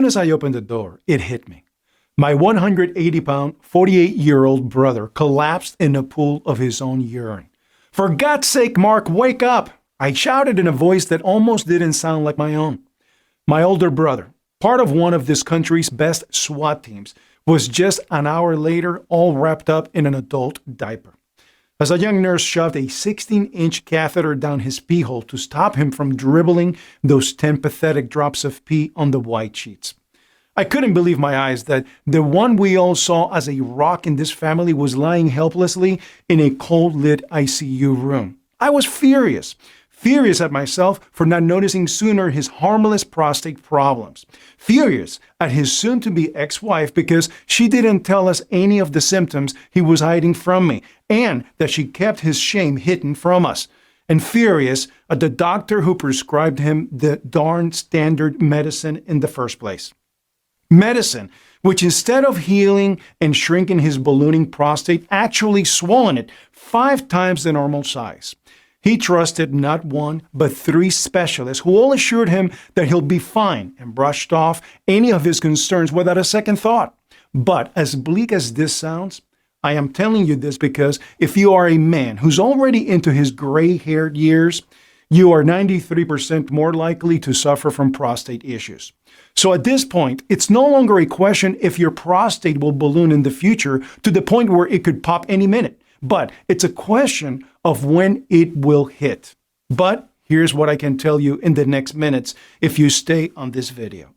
As soon as I opened the door, it hit me. My 180-pound, 48-year-old brother collapsed in a pool of his own urine. "For God's sake, Mark, wake up!" I shouted in a voice that almost didn't sound like my own. My older brother, part of one of this country's best SWAT teams, was just an hour later all wrapped up in an adult diaper. As a young nurse shoved a 16-inch catheter down his pee hole to stop him from dribbling those 10 pathetic drops of pee on the white sheets. I couldn't believe my eyes that the one we all saw as a rock in this family was lying helplessly in a cold-lit ICU room. I was furious at myself for not noticing sooner his harmless prostate problems. Furious at his soon-to-be ex-wife because she didn't tell us any of the symptoms he was hiding from me, and that she kept his shame hidden from us. And furious at the doctor who prescribed him the darn standard medicine in the first place. Medicine, which instead of healing and shrinking his ballooning prostate, actually swollen it 5 times the normal size. He trusted not one, but 3 specialists who all assured him that he'll be fine and brushed off any of his concerns without a second thought. But as bleak as this sounds, I am telling you this because if you are a man who's already into his gray-haired years, you are 93% more likely to suffer from prostate issues. So at this point, it's no longer a question if your prostate will balloon in the future to the point where it could pop any minute. But it's a question of when it will hit. But here's what I can tell you in the next minutes if you stay on this video.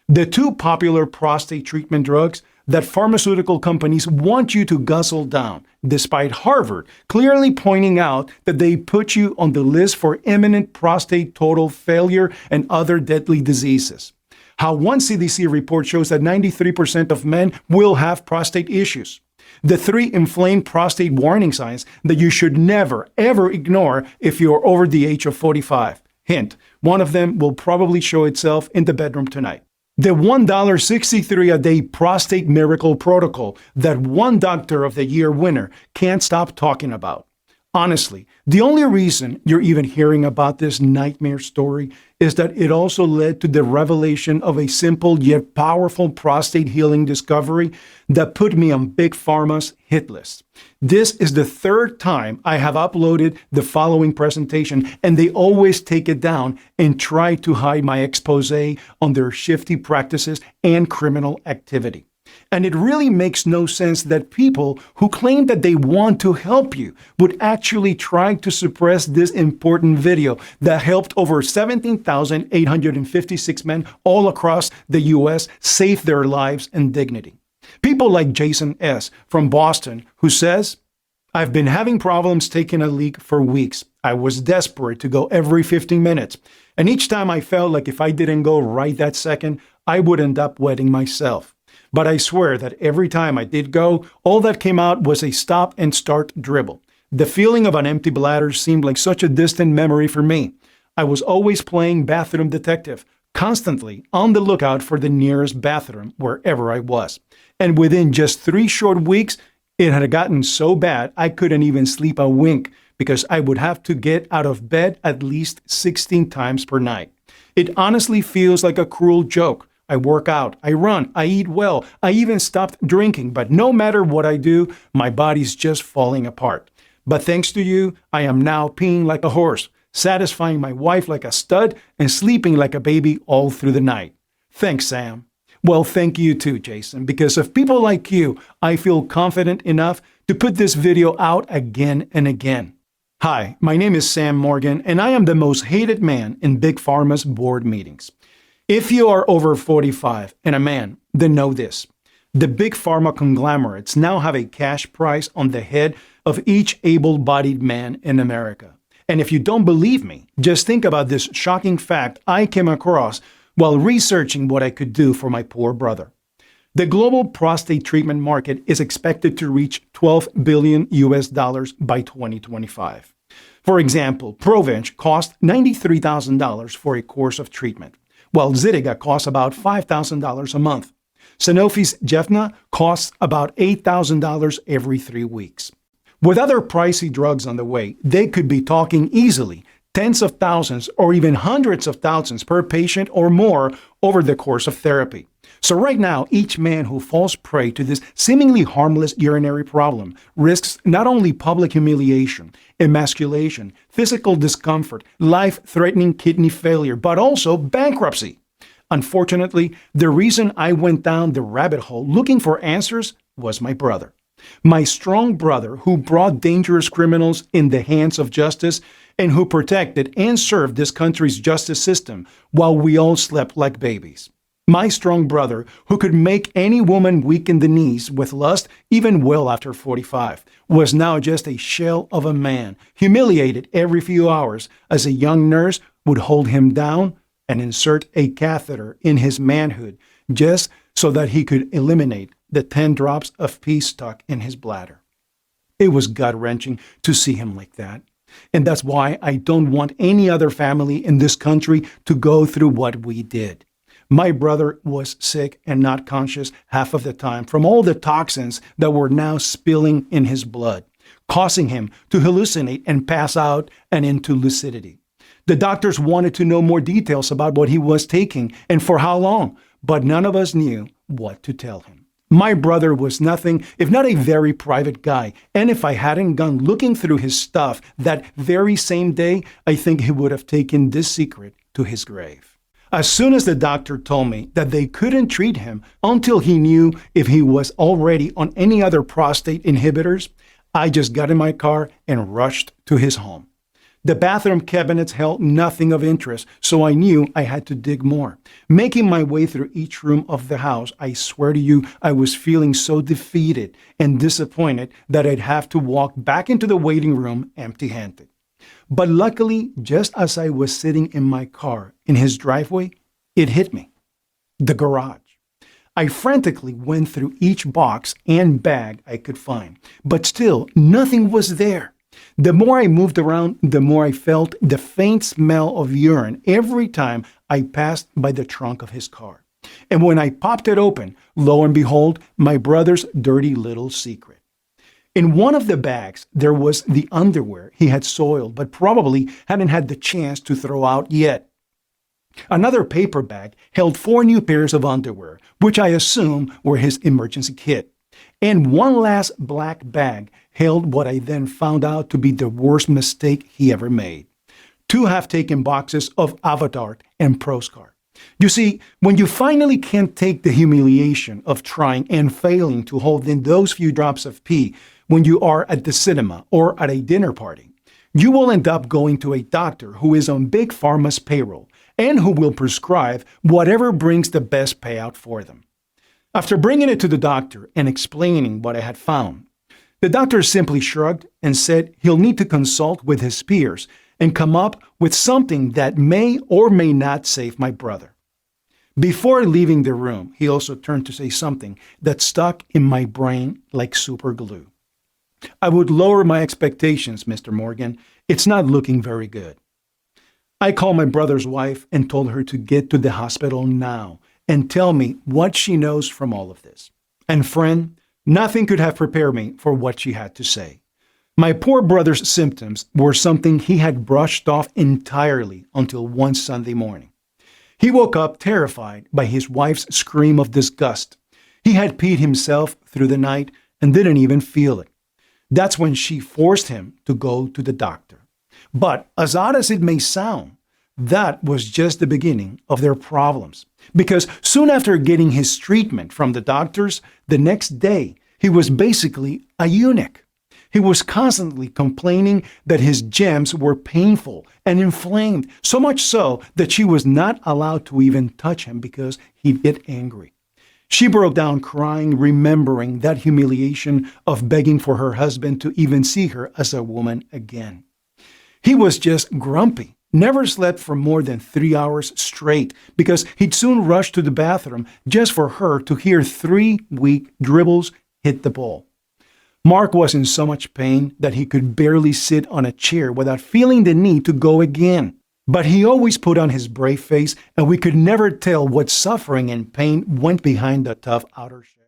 The 2 popular prostate treatment drugs that pharmaceutical companies want you to guzzle down, despite Harvard clearly pointing out that they put you on the list for imminent prostate total failure and other deadly diseases. How one CDC report shows that 93% of men will have prostate issues. The 3 inflamed prostate warning signs that you should never, ever ignore if you're over the age of 45. Hint, one of them will probably show itself in the bedroom tonight. The $1.63 a day prostate miracle protocol that one Doctor of the Year winner can't stop talking about. Honestly, the only reason you're even hearing about this nightmare story is that it also led to the revelation of a simple yet powerful prostate healing discovery that put me on Big Pharma's hit list. This is the 3rd time I have uploaded the following presentation, and they always take it down and try to hide my expose on their shifty practices and criminal activity. And it really makes no sense that people who claim that they want to help you would actually try to suppress this important video that helped over 17,856 men all across the U.S. save their lives and dignity. People like Jason S. from Boston, who says, "I've been having problems taking a leak for weeks. I was desperate to go every 15 minutes. And each time I felt like if I didn't go right that second, I would end up wetting myself. But I swear that every time I did go, all that came out was a stop and start dribble. The feeling of an empty bladder seemed like such a distant memory for me. I was always playing bathroom detective, constantly on the lookout for the nearest bathroom wherever I was. And within just 3 short weeks, it had gotten so bad I couldn't even sleep a wink because I would have to get out of bed at least 16 times per night. It honestly feels like a cruel joke. I work out, I run, I eat well, I even stopped drinking, but no matter what I do, my body's just falling apart. But thanks to you, I am now peeing like a horse, satisfying my wife like a stud, and sleeping like a baby all through the night. Thanks, Sam." Well, thank you too, Jason, because of people like you, I feel confident enough to put this video out again and again. Hi, my name is Sam Morgan, and I am the most hated man in Big Pharma's board meetings. If you are over 45 and a man, then know this. The Big Pharma conglomerates now have a cash price on the head of each able-bodied man in America. And if you don't believe me, just think about this shocking fact I came across while researching what I could do for my poor brother. The global prostate treatment market is expected to reach $12 billion by 2025. For example, Provenge cost $93,000 for a course of treatment, while Zytiga costs about $5,000 a month. Sanofi's Jefna costs about $8,000 every 3 weeks. With other pricey drugs on the way, they could be talking easily tens of thousands or even hundreds of thousands per patient or more over the course of therapy. So right now, each man who falls prey to this seemingly harmless urinary problem risks not only public humiliation, emasculation, physical discomfort, life-threatening kidney failure, but also bankruptcy. Unfortunately, the reason I went down the rabbit hole looking for answers was my brother. My strong brother who brought dangerous criminals in the hands of justice and who protected and served this country's justice system while we all slept like babies. My strong brother who could make any woman weak in the knees with lust even well after 45 was now just a shell of a man, humiliated every few hours as a young nurse would hold him down and insert a catheter in his manhood just so that he could eliminate the 10 drops of pee stuck in his bladder. It was gut-wrenching to see him like that. And that's why I don't want any other family in this country to go through what we did. My brother was sick and not conscious half of the time from all the toxins that were now spilling in his blood, causing him to hallucinate and pass out and into lucidity. The doctors wanted to know more details about what he was taking and for how long, but none of us knew what to tell him. My brother was nothing if not a very private guy, and if I hadn't gone looking through his stuff that very same day, I think he would have taken this secret to his grave. As soon as the doctor told me that they couldn't treat him until he knew if he was already on any other prostate inhibitors, I just got in my car and rushed to his home. The bathroom cabinets held nothing of interest, so I knew I had to dig more. Making my way through each room of the house, I swear to you, I was feeling so defeated and disappointed that I'd have to walk back into the waiting room empty-handed. But luckily, just as I was sitting in my car in his driveway, it hit me. The garage. I frantically went through each box and bag I could find, but still nothing was there. The more I moved around, the more I felt the faint smell of urine every time I passed by the trunk of his car. And when I popped it open, lo and behold, my brother's dirty little secret. In one of the bags, there was the underwear he had soiled, but probably hadn't had the chance to throw out yet. Another paper bag held 4 new pairs of underwear, which I assume were his emergency kit. And one last black bag held what I then found out to be the worst mistake he ever made. 2 half-taken boxes of Avatar and Prostate. You see, when you finally can't take the humiliation of trying and failing to hold in those few drops of pee when you are at the cinema or at a dinner party, you will end up going to a doctor who is on Big Pharma's payroll and who will prescribe whatever brings the best payout for them. After bringing it to the doctor and explaining what I had found, the doctor simply shrugged and said he'll need to consult with his peers and come up with something that may or may not save my brother. Before leaving the room, he also turned to say something that stuck in my brain like super glue. I would lower my expectations, Mr. Morgan. It's not looking very good. I called my brother's wife and told her to get to the hospital now and tell me what she knows from all of this. And friend, nothing could have prepared me for what she had to say. My poor brother's symptoms were something he had brushed off entirely until one Sunday morning. He woke up terrified by his wife's scream of disgust. He had peed himself through the night and didn't even feel it. That's when she forced him to go to the doctor. But as odd as it may sound, that was just the beginning of their problems. Because soon after getting his treatment from the doctors, the next day, he was basically a eunuch. He was constantly complaining that his gems were painful and inflamed, so much so that she was not allowed to even touch him because he'd get angry. She broke down crying, remembering that humiliation of begging for her husband to even see her as a woman again. He was just grumpy, never slept for more than 3 hours straight because he'd soon rush to the bathroom just for her to hear 3 weak dribbles hit the ball. Mark was in so much pain that he could barely sit on a chair without feeling the need to go again. But he always put on his brave face, and we could never tell what suffering and pain went behind the tough outer shell.